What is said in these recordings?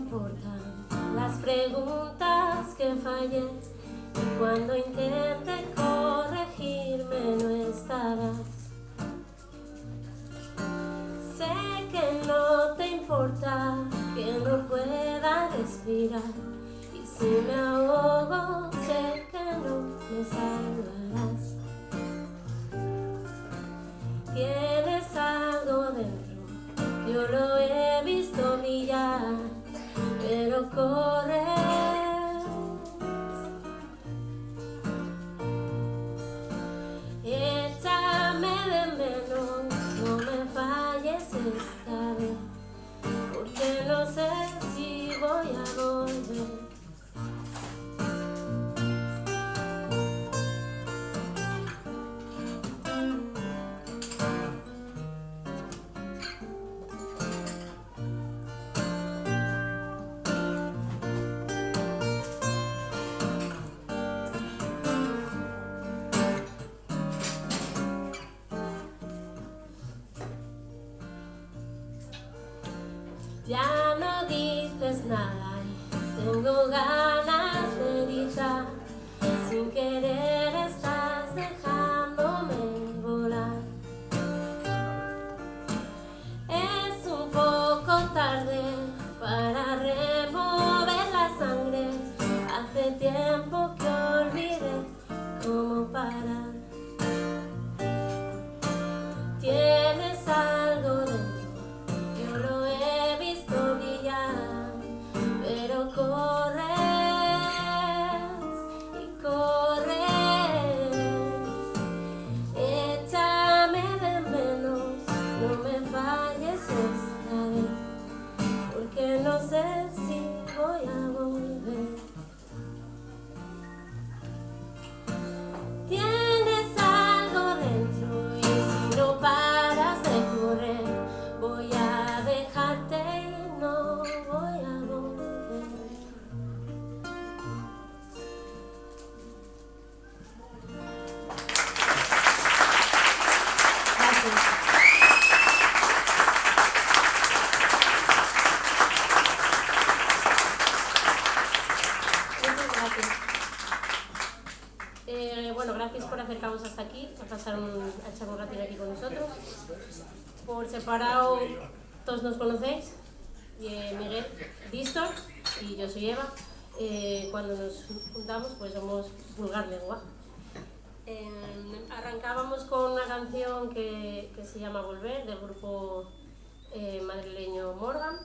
importan las preguntas que fallé, y cuando intente corregirme no estarás. Sé que no te importa que no pueda respirar, y si me ahogo sé que no me salvarás. Tienes algo dentro, yo lo he visto brillar, pero corres. Échame de menos, no me falles esta vez, porque no sé si voy a volver. Ya no dices nada y tengo ganas de gritar. Sin querer estás dejándome volar. Es un poco tarde para remover la sangre. Hace tiempo que olvidé cómo parar. Tienes algo dentro, yo lo he visto brillar, pero corres y corres. Échame de menos, no me falles esta vez, porque no sé si voy a volver. Tienes algo dentro y si no paras de correr, voy a dejarte y no voy a volver. Gracias. Muchas gracias. Bueno, gracias por acercarnos hasta aquí, a echar un ratito aquí con nosotros. Por separado, todos nos conocéis. Miguel Distor y yo soy Eva. Cuando nos juntamos, pues somos Vulgar Lengua. Arrancábamos con una canción que se llama Volver, del grupo madrileño Morgan.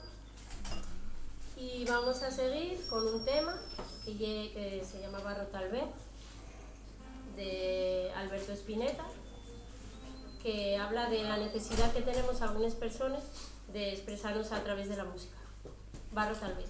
Y vamos a seguir con un tema que se llama Barro tal vez, de Alberto Spinetta, que habla de la necesidad que tenemos algunas personas de expresarnos a través de la música. Barro tal vez.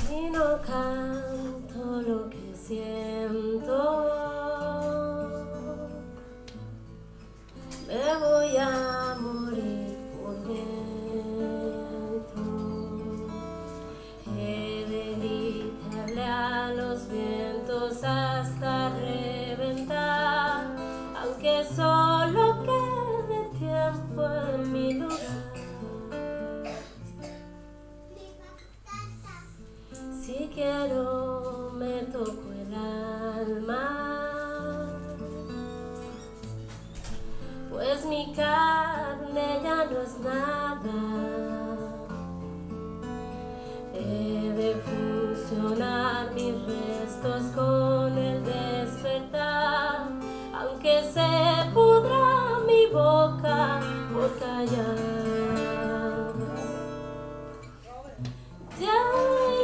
Si no canto lo que siento, me voy a morir por dentro. He de gritarle a los vientos hasta reventar, aunque solo quede tiempo en mi lugar. Si quiero me toco el alma, pues mi carne ya no es nada. He de fusionar mis restos con el despertar, aunque se pudra mi boca por callar. Ya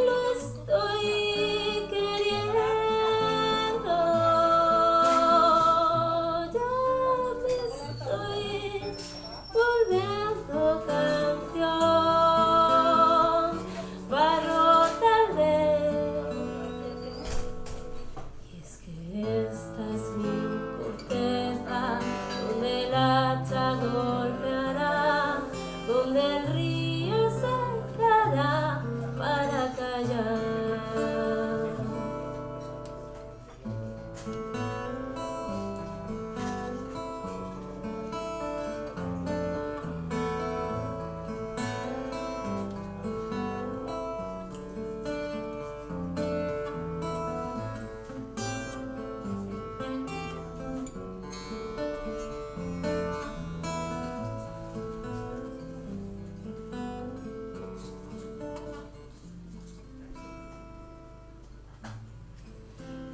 lo estoy queriendo, ya me estoy volviendo canción. hacha golpeará, donde el río secará para callar.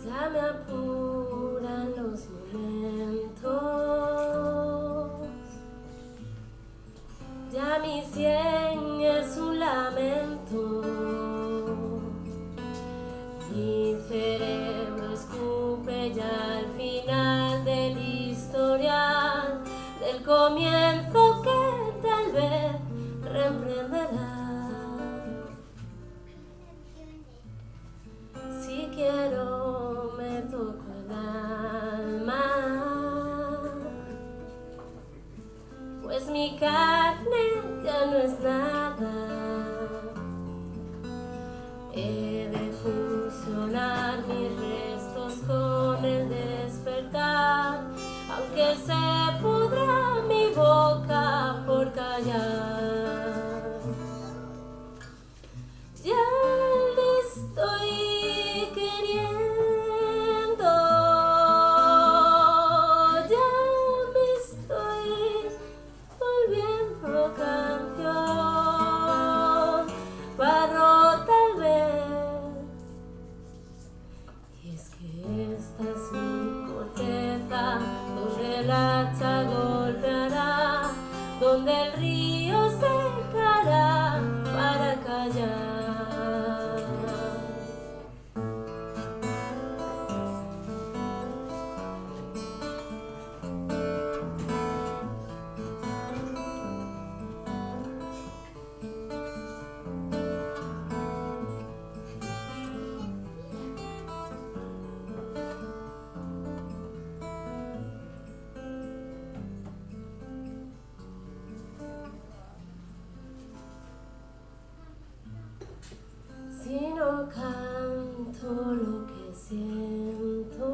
Ya me apuran los momentos, ya mi sien es un lamento, mi cerebro escupe ya al final del historial, del comienzo que tal vez reemprenderá. Si quiero me toco el alma, pues mi carne ya no es nada. He de fusionar mis restos con el despertar, aunque se pudra mi boca por callar. Ya le estoy queriendo, ya me estoy volviendo canción, barro tal vez. Y es que esta es mi corteza, donde el hacha golpeará, donde el río secará para callar. Si no canto lo que siento,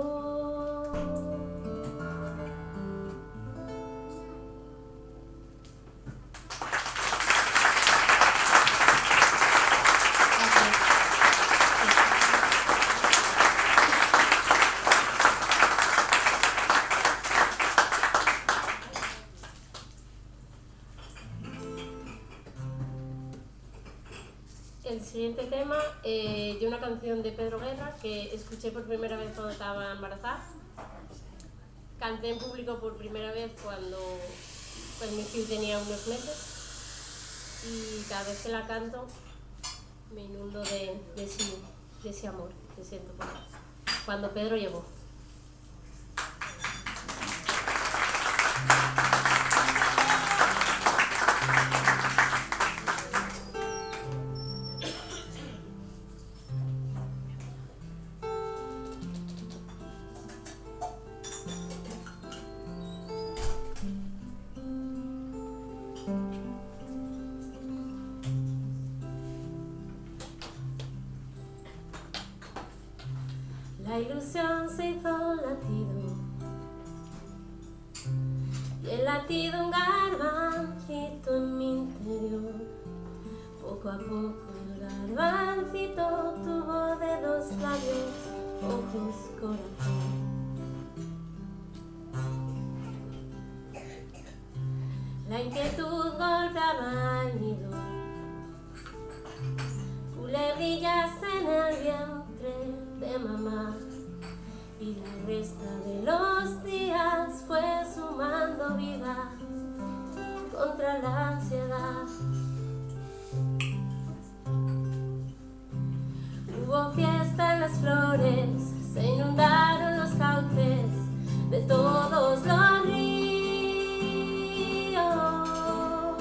el siguiente tema de una canción de Pedro Guerra que escuché por primera vez cuando estaba embarazada. Canté en público por primera vez cuando mi hijo tenía unos meses, y cada vez que la canto me inundo de ese amor que siento por él. Cuando Pedro llegó. La ilusión se hizo latido, y el latido un garbancito en mi interior. Poco a poco el garbancito tuvo dedos, labios, ojos, corazón. La inquietud golpeaba el nido, culebrillas en el vientre de mamá, y la resta de los días fue sumando vida contra la ansiedad. Hubo fiesta en las flores, se inundaron los cauces de todos los ríos, al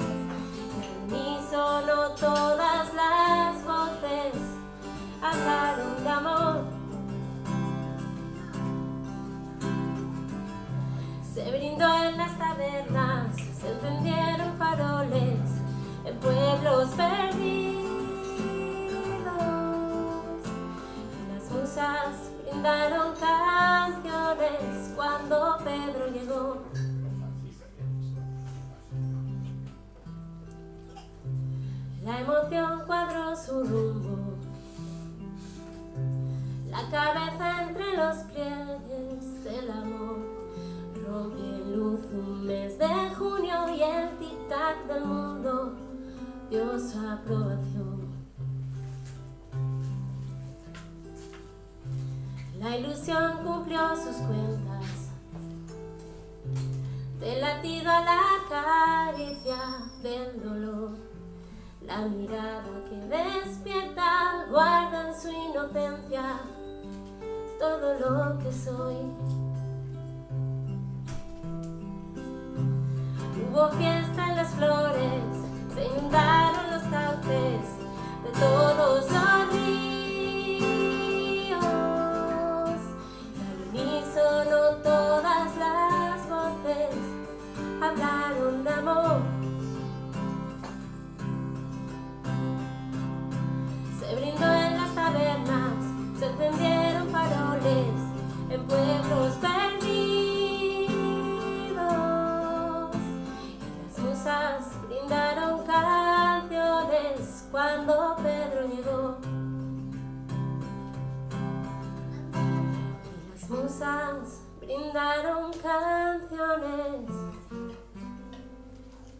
unísono todas las voces hablaron de amor. Se brindó en las tabernas La emoción cuadró su rumbo, la cabeza entre los pliegues del amor. Rompió en luz un mes de junio y el tic-tac del mundo dio su aprobación. La ilusión cumplió sus cuentas, del latido a la caricia del dolor. La mirada que despierta guarda en su inocencia todo lo que soy. Hubo fiesta en las flores, se inundaron los cauces de todos los ríos. Y al unísono todas las voces hablaron de amor. Se brindó en las tabernas, se encendieron faroles en pueblos perdidos. Y las musas brindaron canciones cuando Pedro llegó. Y las musas brindaron canciones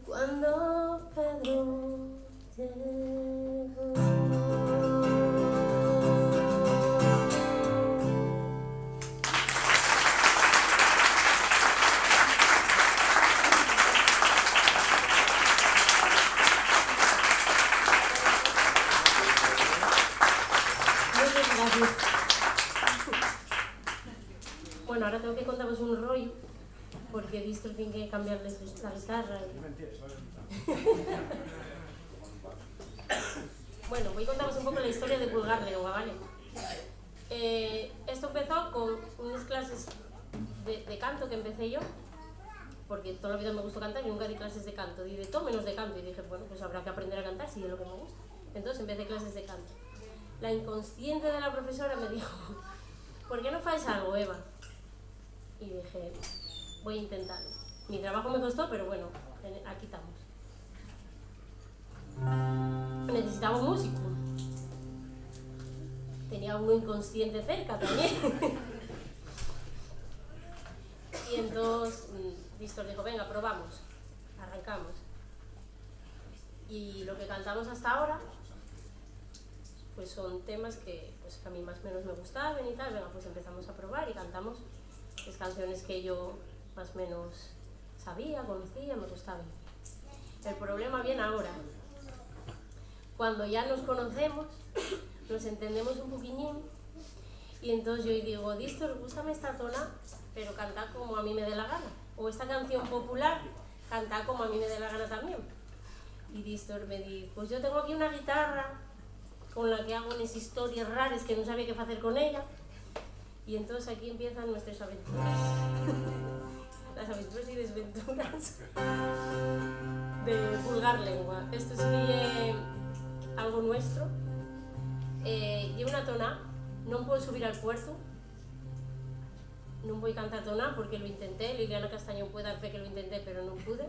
cuando Pedro llegó. Bueno, ahora tengo que contaros un rollo porque he visto que tiene que cambiarles la guitarra. Bueno, voy a contaros un poco la historia de Pulgar Lengua, ¿vale? Esto empezó con unas clases de canto que empecé yo, porque toda la vida me gustó cantar y nunca di clases de canto, di de todo menos de canto, y dije, bueno, pues habrá que aprender a cantar si es lo que me gusta. Entonces empecé clases de canto. La inconsciente de la profesora me dijo, ¿por qué no haces algo, Eva? Y dije, voy a intentarlo. Mi trabajo me costó, pero bueno, aquí estamos. Necesitaba un músico. Tenía uno inconsciente cerca también. Y entonces Víctor dijo, venga, probamos, arrancamos. Y lo que cantamos hasta ahora pues son temas que a mí más o menos me gustaban y tal. Venga, pues empezamos a probar y cantamos pues, canciones que yo más o menos sabía, conocía, me gustaban. El problema viene ahora, cuando ya nos conocemos, nos entendemos un poquillín y entonces yo digo, Dístor, gústame esta tona, pero canta como a mí me dé la gana, o esta canción popular, canta como a mí me dé la gana también. Y Dístor me dice, pues yo tengo aquí una guitarra con la que hago unas historias raras que no sabía qué hacer con ella. Y entonces aquí empiezan nuestras aventuras. Las aventuras y desventuras de Pulgar Lengua. Esto es algo nuestro. Llevo una tona, no puedo subir al puerto, no voy a cantar tona porque lo intenté, Liliana Castañón puede dar fe que lo intenté, pero no pude.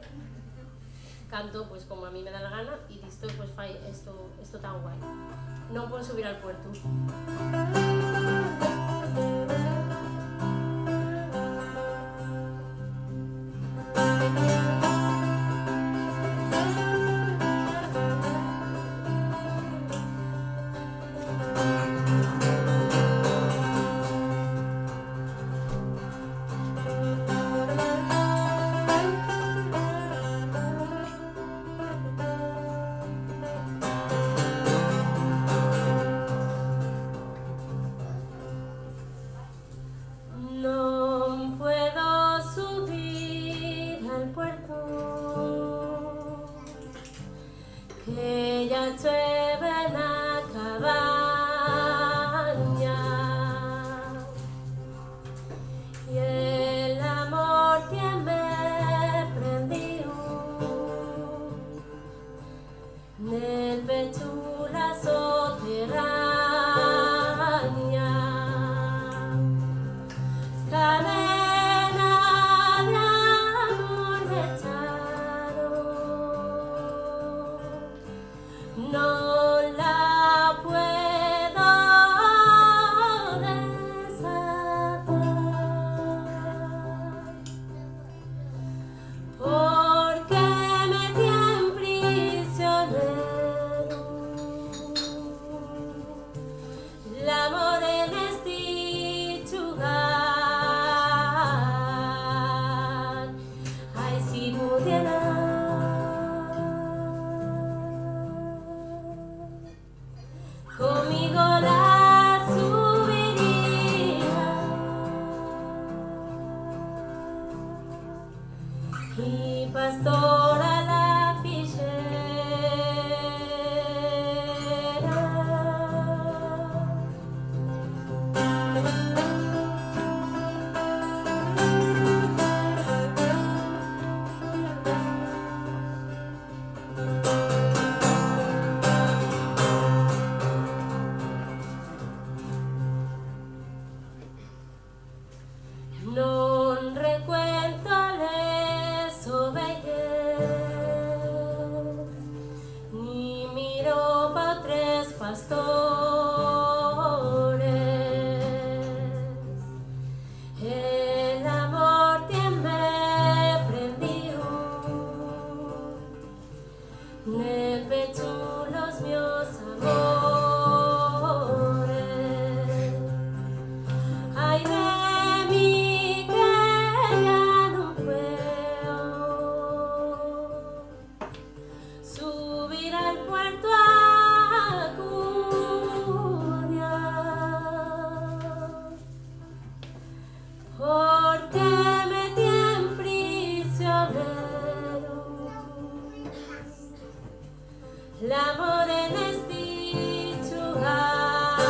Canto pues como a mí me da la gana y listo, pues fai esto tan guay. No puedo subir al puerto. pastora la fichera. Non recuento les ovejas, ni miro pa tres pastores. El amor tiene prendido ne pecho los míos amores. Ay, de mí que ya no puedo subir al puerto a acudiar, porque me tienen prisionero l'amor en este lugar.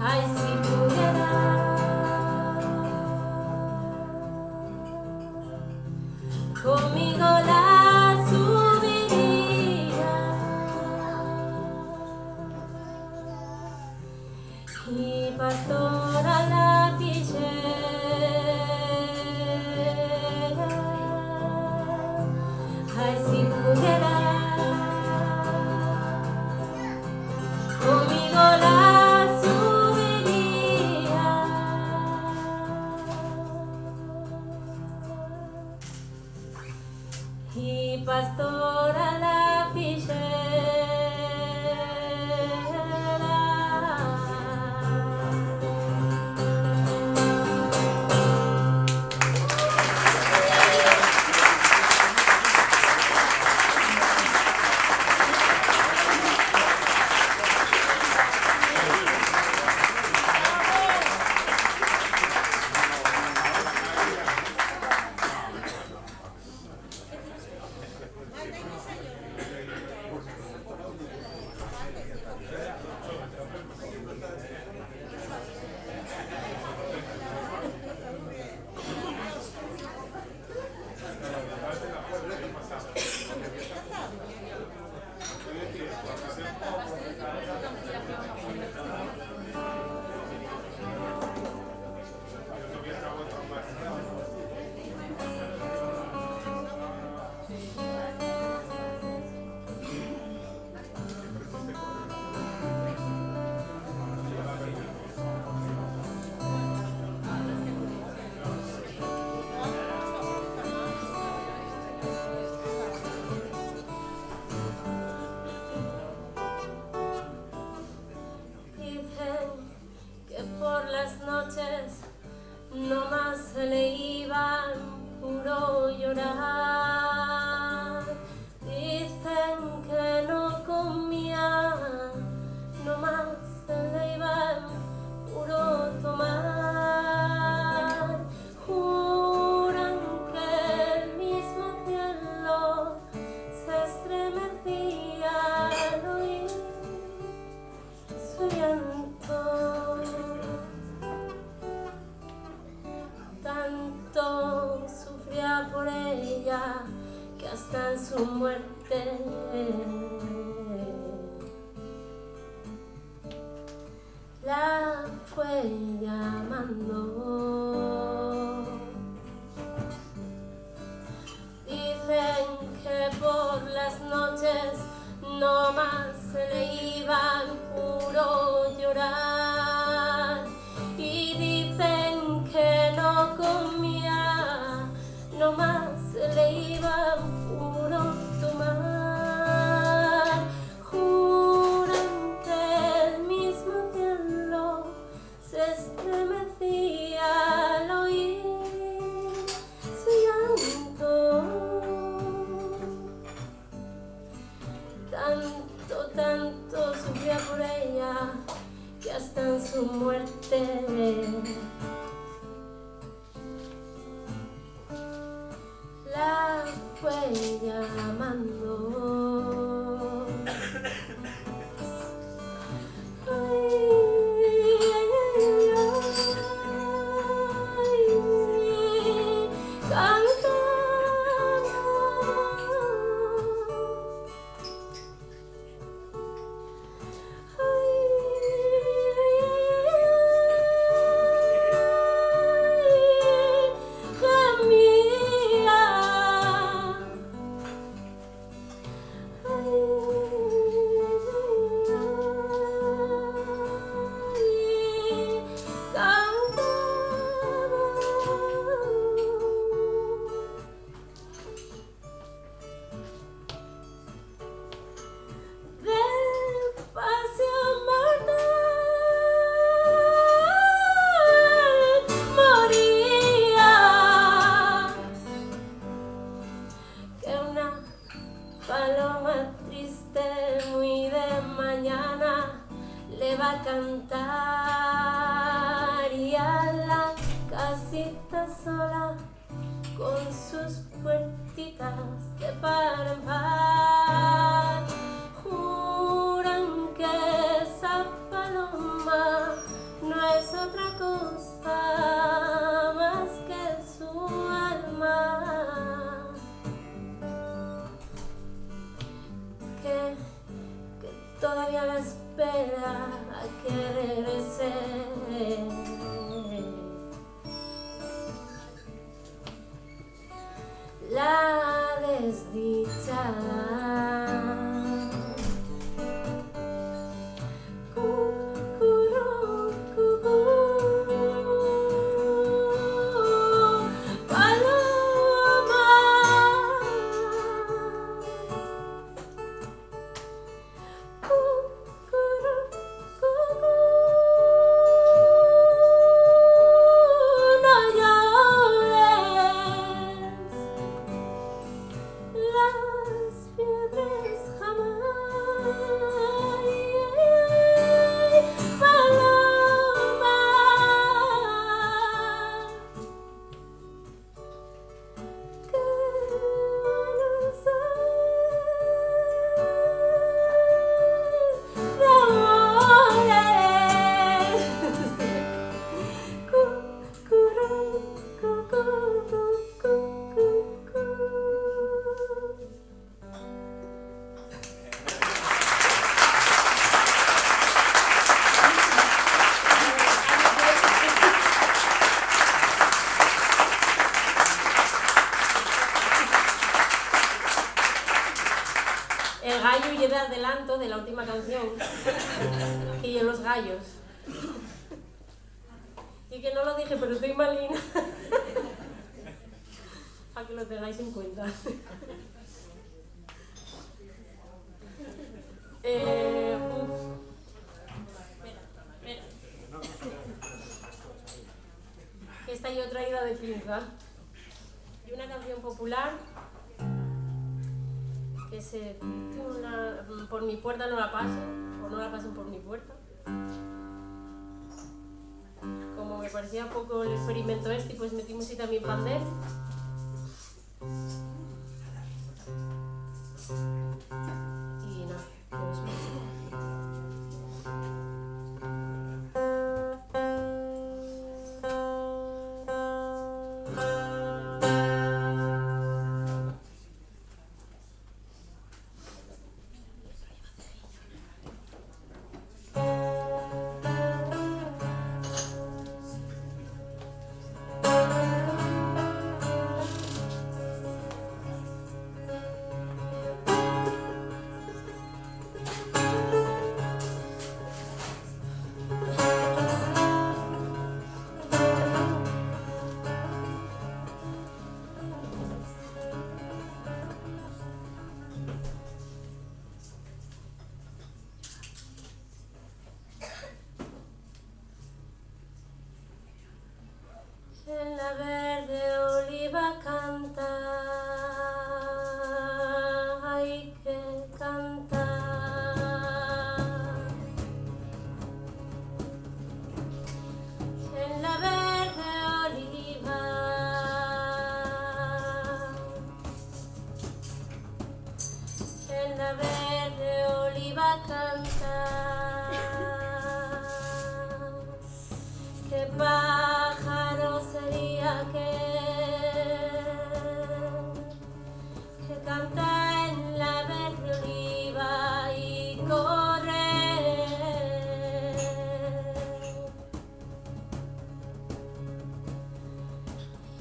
Ay, si pudiera conmigo la subiría y pastora la fichera. Ay, si pudiera conmigo la subiría y pastora la fichera. No más se le iban puro llorar. Dicen que no comía, no más se le iban puro tomar. Juran que el mismo cielo se estremecía al oír su llanto. Tanto sufría por ella que hasta en su muerte la fue llamando. Dicen que por las noches no más se le iban puro llorar y dicen que no comía, no más se le iba puro tomar. Juran que el mismo cielo se estremecía fue llamando. Paloma triste, muy de mañana, le va a cantar, y a la casita sola con sus puertitas de par en par. Juran que esa paloma no es otra cosa más que su alma, que todavía la espera a que regrese. La desdichada. El gallo y el adelanto de la última canción, y yo los gallos. Y que no lo dije, pero estoy malina. Para que lo tengáis en cuenta. Espera. Que esta yo traída de pinza. Y una canción popular que se titula Por mi puerta no la paso, o no la pasen por mi puerta. Como me parecía poco el experimento este, pues metimos ahí también pandero. Y nada, no es más. la verde oliva canta. ¿Qué pájaro sería que canta en la verde oliva y corre?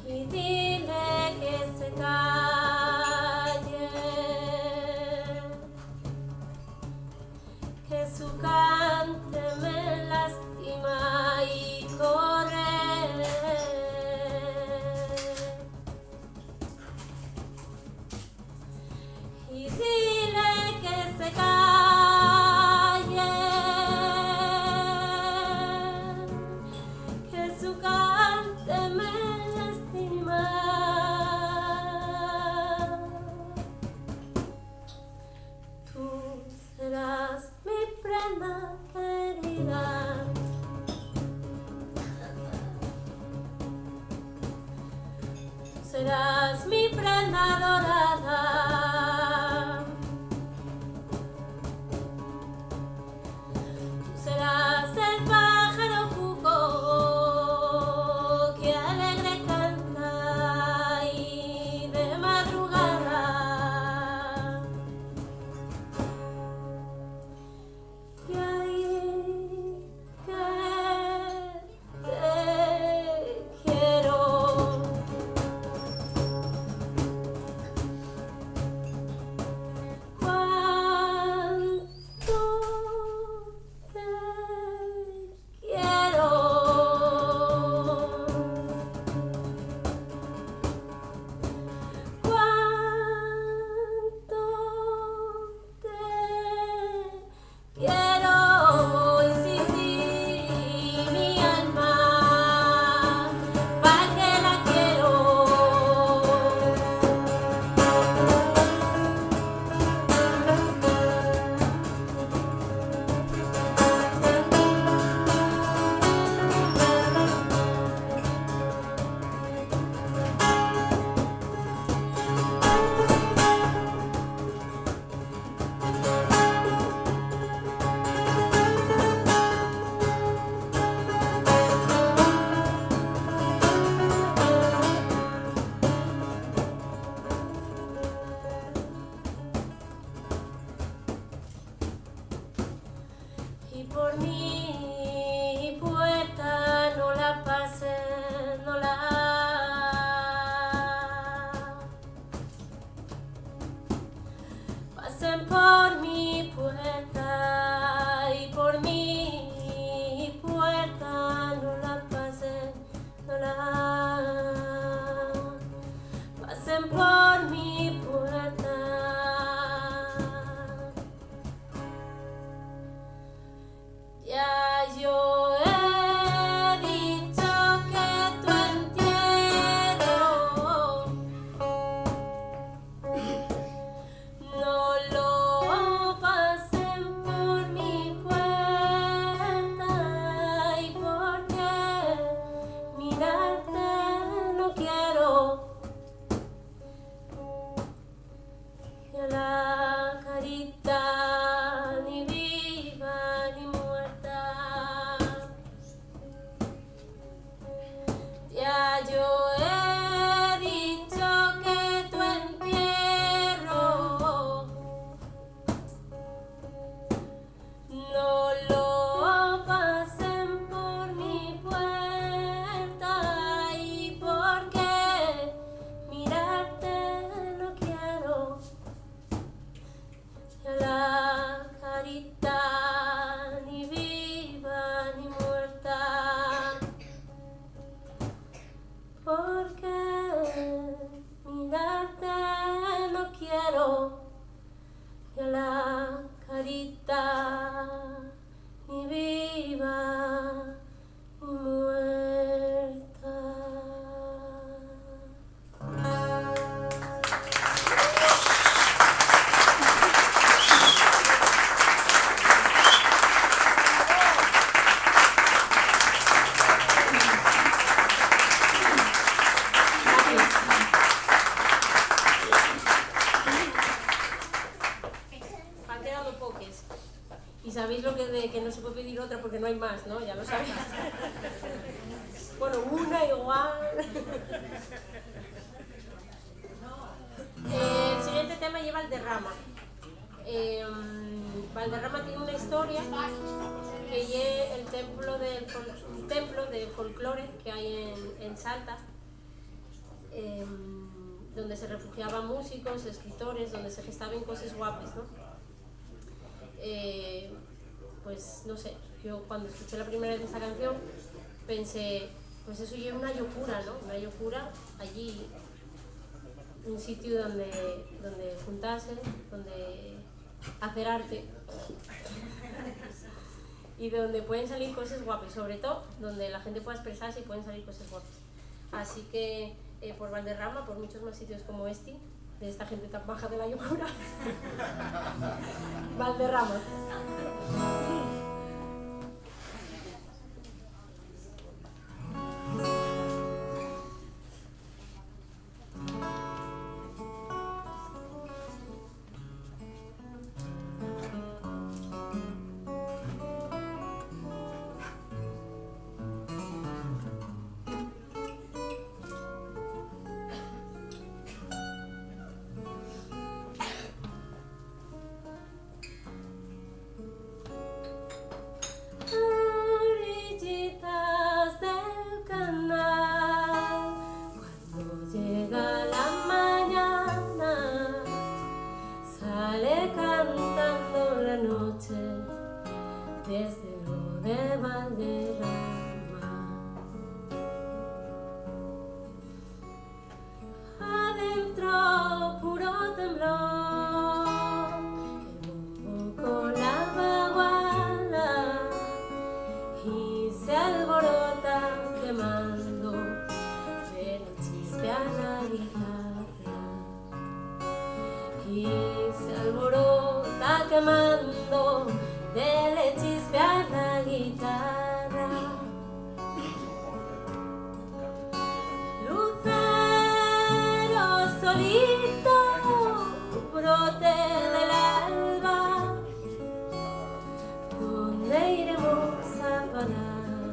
Y dile que se calle, que su cante me lastima y corre. Y dile que se calle, que su cante me lastima. Tú serás mi prenda querida. Tú serás mi prenda dorada. Tú serás el pájaro cuco que alegre canta y de madrugada. Y ahí que te quiero. Cuánto te quiero. Cuánto te quiero. Y sí, mi alma, ¿pa' qué la quiero? Y por mi puerta no la pasen, no la pasen por mi puerta. Y por mi puerta no la pasen, no la pasen por mi puerta. Ya yo he dicho que tu entierro no lo pasen por mi puerta. Y porque mirarte no quiero, que la carita ni viva ni muerta. Ya yo he dicho que tu entierro no lo pasen por mi puerta. Y porque mirarte no quiero, que la carita ni viva ni muerta. Porque mirarte no quiero, que la carita ni viva ni muerta. de que no se puede pedir otra porque no hay más, ¿no? Ya lo sabéis. Bueno, una igual. El siguiente tema lleva Valderrama. Valderrama tiene una historia que es un templo de folclore que hay en Salta, donde se refugiaban músicos, escritores, donde se gestaban cosas guapas, ¿no? Pues no sé, yo cuando escuché la primera vez esta canción pensé, pues eso ya es una locura, ¿no? Una locura allí, un sitio donde juntarse, donde hacer arte y donde pueden salir cosas guapas, sobre todo donde la gente pueda expresarse y pueden salir cosas guapas. Así que por Valderrama, por muchos más sitios como este, de esta gente tan baja de la locura. Valderrama. Quemando, de le chispear la guitarra. Lucero solito, brote del alba, ¿dónde iremos a parar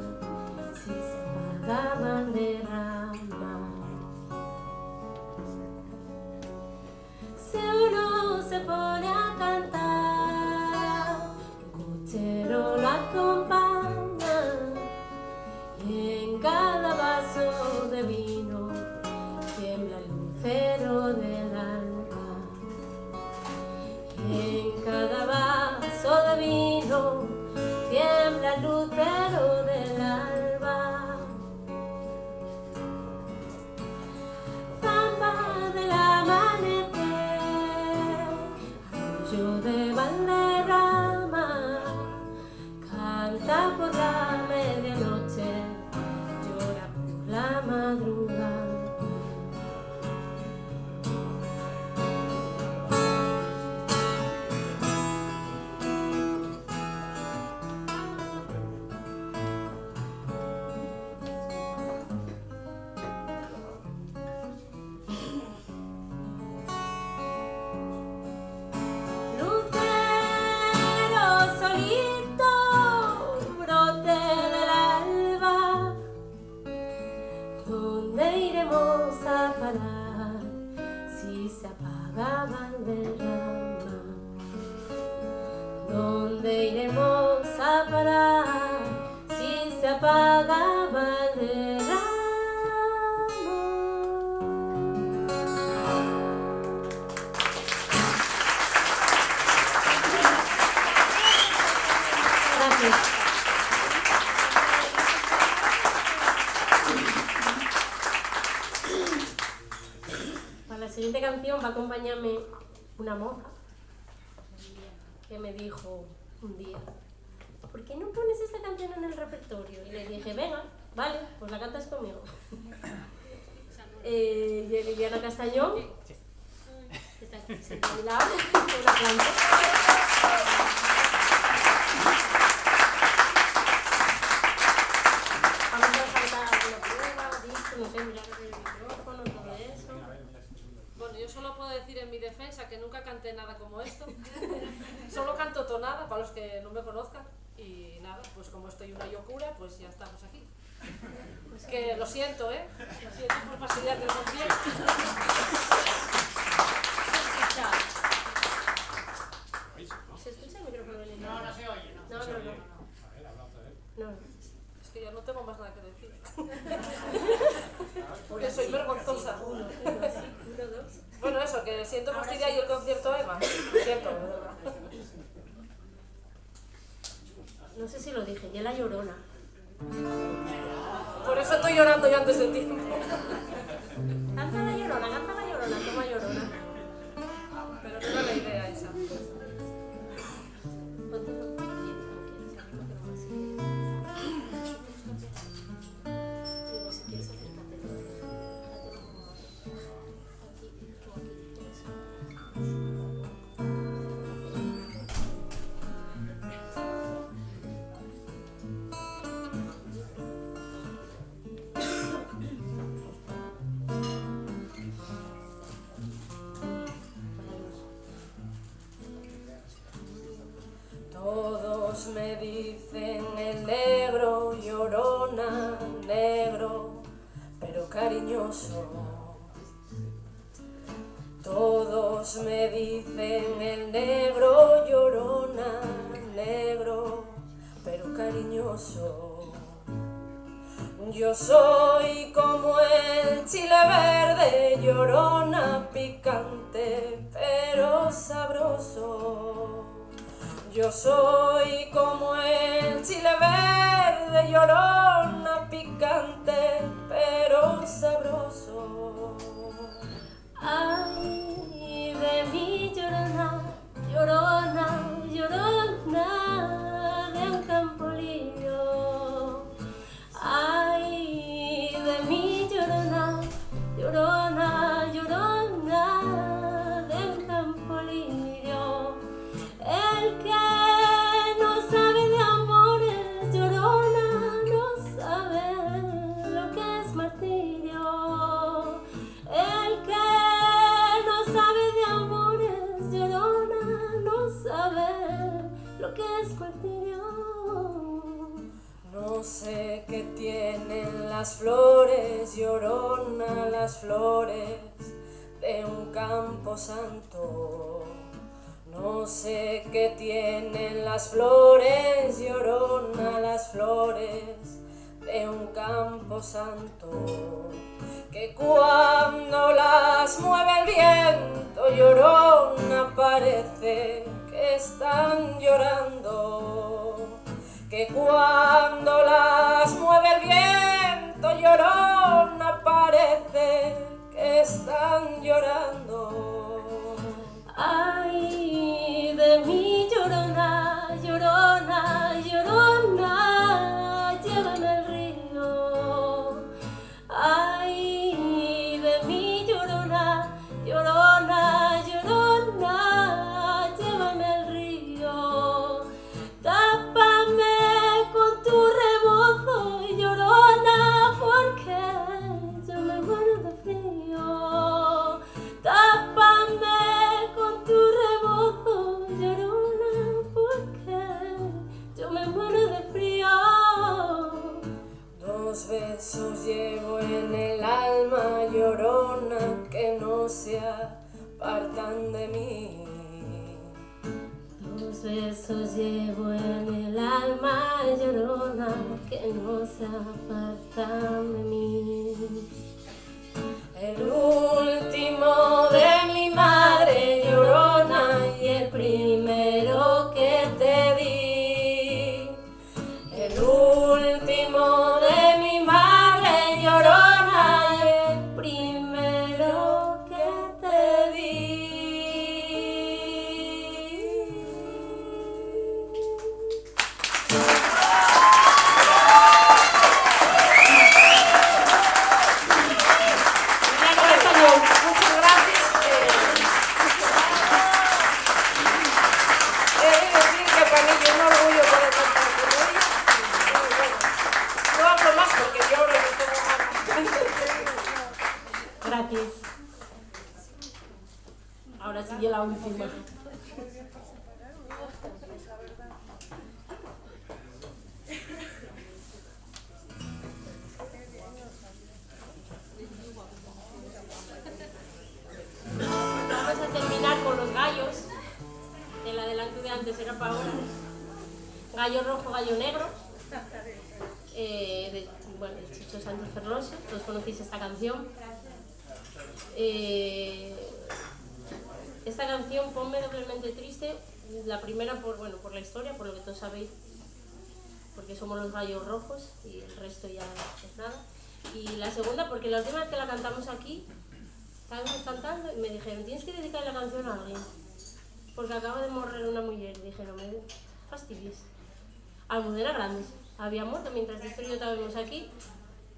si se apaga Valderrama? Si uno se pone a cantar, cochero lo acompaña y en cada vaso de vino tiembla el lucero del alba. Y en cada vaso de vino tiembla el lucero del alba. Zamba del amanecer, arrullo de Valderrama, canta por la medianoche, llora por la madrugada. ¿Dónde iremos a parar si se apaga Valderrama? Gracias. Para la siguiente canción va a acompañarme una monja que me dijo un día, ¿por qué no pones esta canción en el repertorio? Y le dije, venga, vale, pues la cantas conmigo. Y Liliana Castañón, que está aquí sentada a mi lado, un aplauso. Vamos a cantar una prueba, disco, no sé, mirar el micrófono, todo eso. Bueno, yo solo puedo decir en mi defensa que nunca canté nada como esto. Solo canto tonada, para los que no me conozcan. Y nada, pues como estoy una locura, pues ya estamos aquí. Es que lo siento, lo siento por fastidiarte el concierto. ¿Se escucha el micrófono del No, no se oye, no. No. A ver, habla otra vez. No. Es que ya no tengo más nada que decir. Porque soy vergonzosa. Uno, dos. Bueno, eso, que siento fastidiar y el concierto a Eva. Lo siento, de verdad. No sé si lo dije, y la Llorona. Por eso estoy llorando yo antes de tiempo. Canta la Llorona, toma Llorona. Pero no era la idea esa. Ponte un poquito bien, digo, si quieres acércate, déjate como aquí, tú aquí, eso. Todos me dicen el negro, Llorona, negro, pero cariñoso. Todos me dicen el negro, Llorona, negro, pero cariñoso. Yo soy como el chile verde, Llorona, picante, pero sabroso. Yo soy como el chile verde, Llorona, picante, pero sabroso. Ay, de mi Llorona, Llorona, Llorona, de un campo lirio. Ay, de mi Llorona, Llorona, Llorona, de un campo lirio. El que no sabe de amores, Llorona, no sabe lo que es martirio. El que no sabe de amores, Llorona, no sabe lo que es martirio. No sé qué tienen las flores, Llorona, las flores de un campo santo. No sé qué tienen las flores, Llorona, las flores de un campo santo, que cuando las mueve el viento, Llorona, parece que están llorando. Que cuando las mueve el viento, Llorona, parece que están llorando. Ay, de mi Llorona, Llorona, Llorona, llévame al río. Ay, de mi Llorona, Llorona, Llorona, llévame al río. Tápame con tu rebozo, Llorona, porque yo me muero de frío. Tápame con tu rebozo, Llorona, porque yo me muero de frío. Dos besos llevo en el alma, Llorona, que no se apartan de mí. Dos besos llevo en el alma, Llorona, que no se apartan de mí. El último de mi madre, Llorona, y el primero que te di. El último de mi madre, Llorona, y el primero que te di. Muchas gracias. He de decir que para mí es un orgullo poder cantar con ella. No hablo más porque yo hablo de todo. Gracias. Ahora sigue la última. para ahora. Gallo rojo, gallo negro. Bueno, de Chicho Sánchez Ferlosio, todos conocéis esta canción. Esta canción, Ponme doblemente triste, la primera por la historia, por lo que todos sabéis, porque somos los gallos rojos y el resto ya es nada. Y la segunda porque la última vez que la cantamos aquí, estábamos cantando y me dijeron, tienes que dedicar la canción a alguien, porque acaba de morir una mujer. Y dije, no me fastidies. Almudena Grandes había muerto mientras Víctor y yo estábamos aquí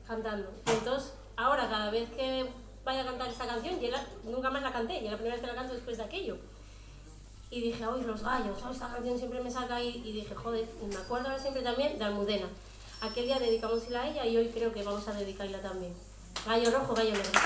cantando. Y entonces, ahora cada vez que vaya a cantar esta canción, nunca más la canté, y es la primera vez que la canto después de aquello. Y dije, ¡ay, los gallos! Oh, esta canción siempre me saca ahí. Y dije, joder, y me acuerdo ahora siempre también de Almudena. Aquel día dedicámosla a ella y hoy creo que vamos a dedicarla también. Gallo rojo, gallo negro.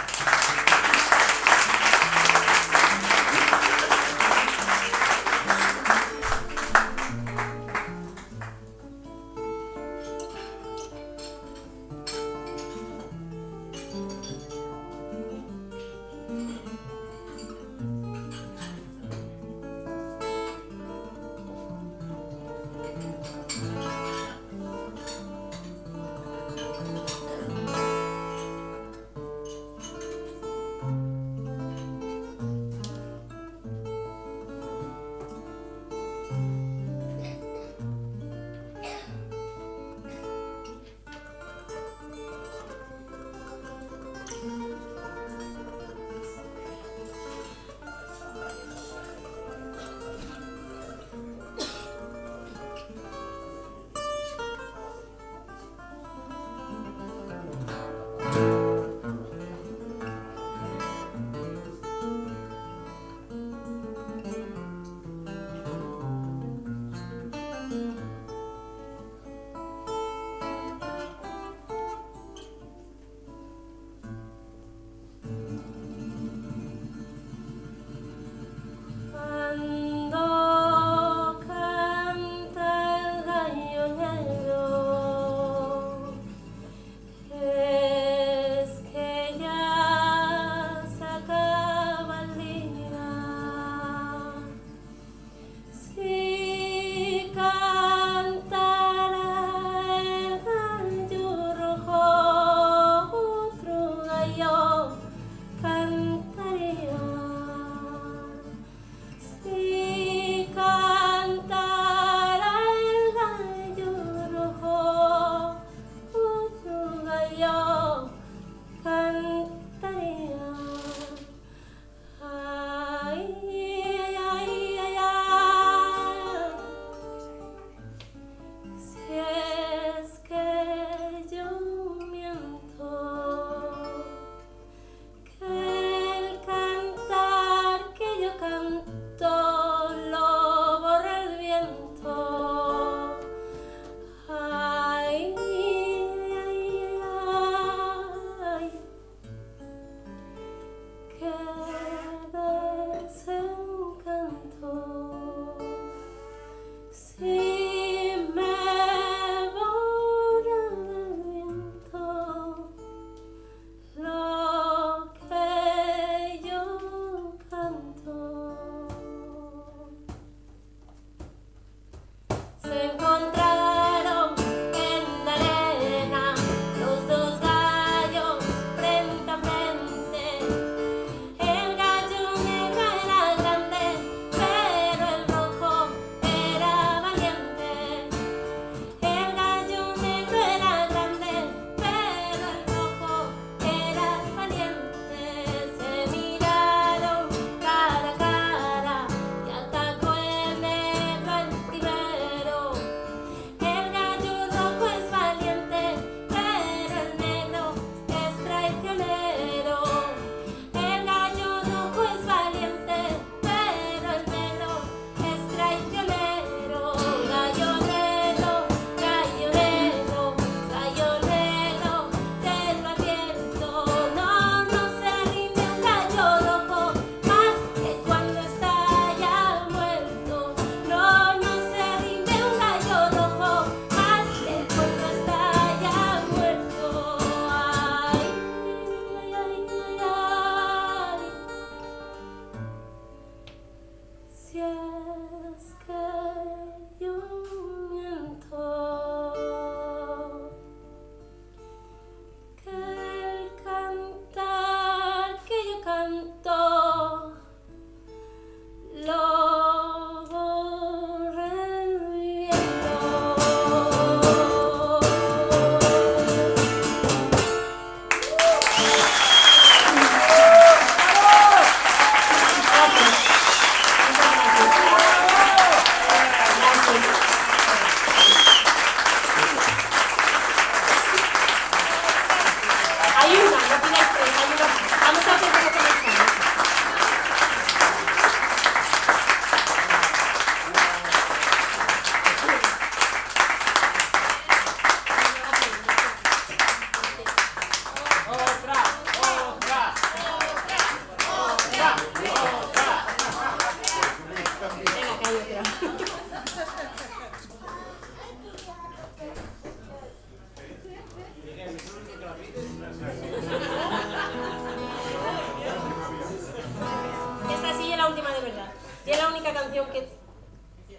Y es la única canción que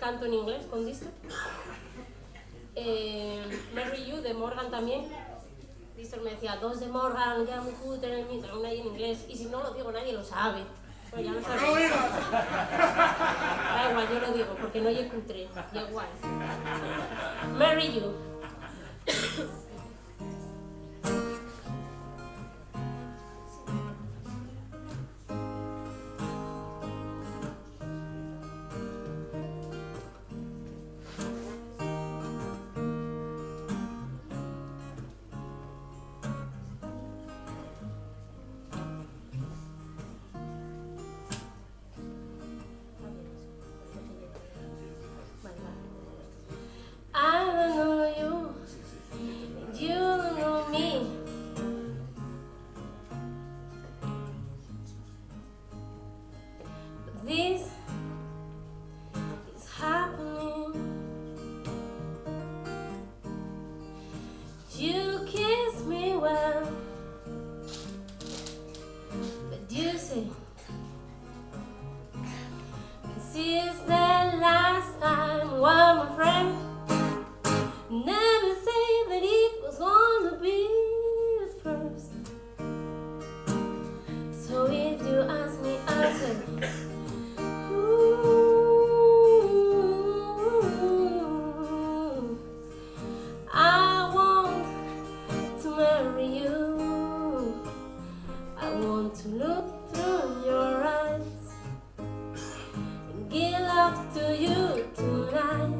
canto en inglés con Distor. Marry You de Morgan también. Distor me decía, 2 de Morgan, ya muy cutre en el mío, una ahí en inglés. Y si no lo digo, nadie lo sabe. Bueno, ya lo sabéis. Da igual, yo lo digo, porque no yo cutre, y igual. Marry You. I don't know you, and you don't know me. But this is happening. You kiss me well, but you say this is the last time, well, my friend. Never say that it was gonna be the first. So if you ask me, I'll say, ooh, I want to marry you. I want to look through your eyes and give love to you tonight.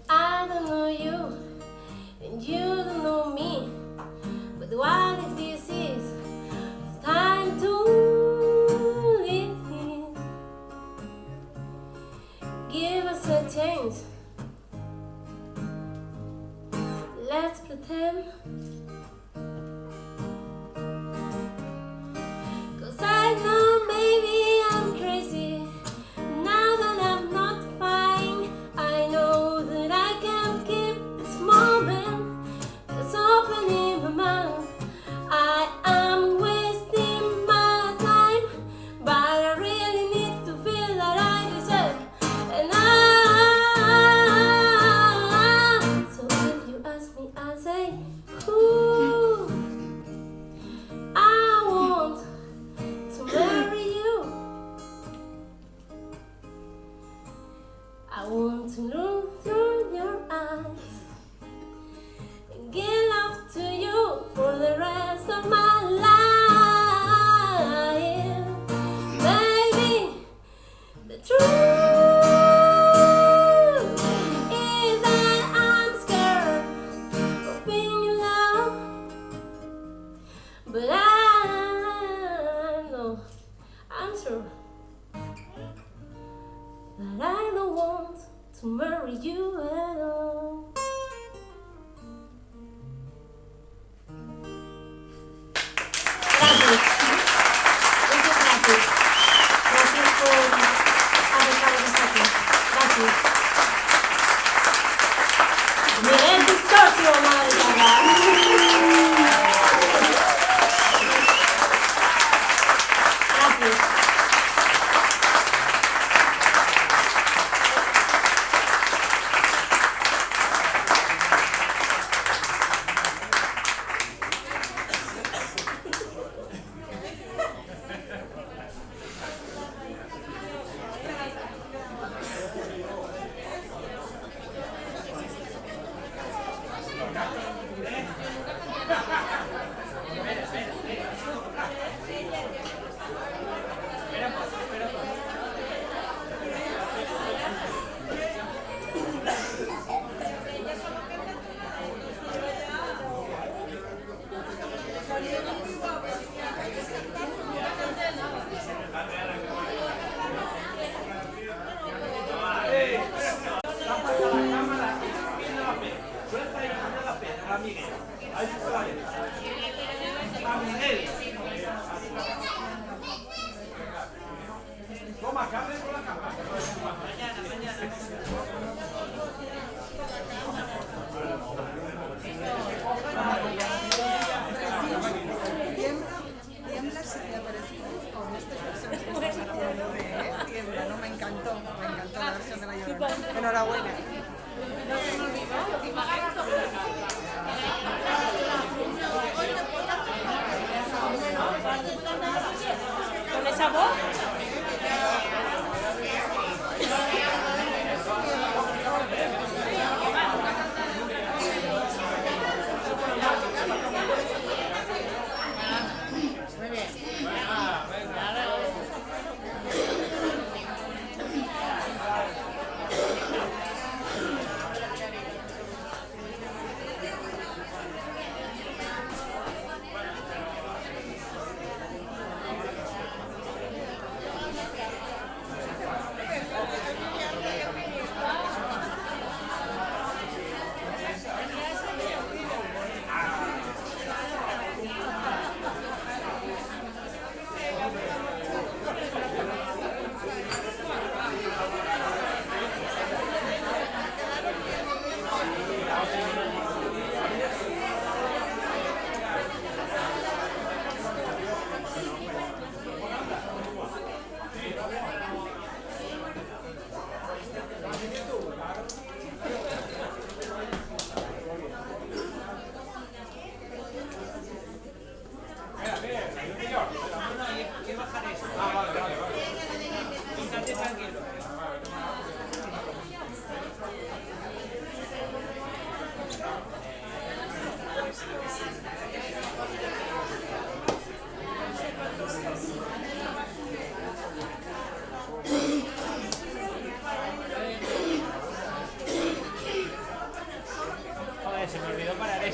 I don't know you, and you don't know me. But what if this is time to live? Give us a chance. Let's pretend. 'Cause I know maybe I'm crazy. Now that I'm not fine, I know that I can't keep this moment that's open in my mouth. I am wasting my time, but I really need to feel that I deserve. And so if you ask me, I'll say, ooh, I want to marry you. I want to look through your eyes and give love to you for the rest of my life. Baby, the truth is that I'm scared of being in love, but I know, I'm sure that I don't want to marry you at all. Gracias. Muchas gracias. Gracias por haber estado aquí. Gracias. Miguel Distorcio, madre mía. Gracias. Toma, carne con la cámara. Mañana. enhorabuena. Con esa voz.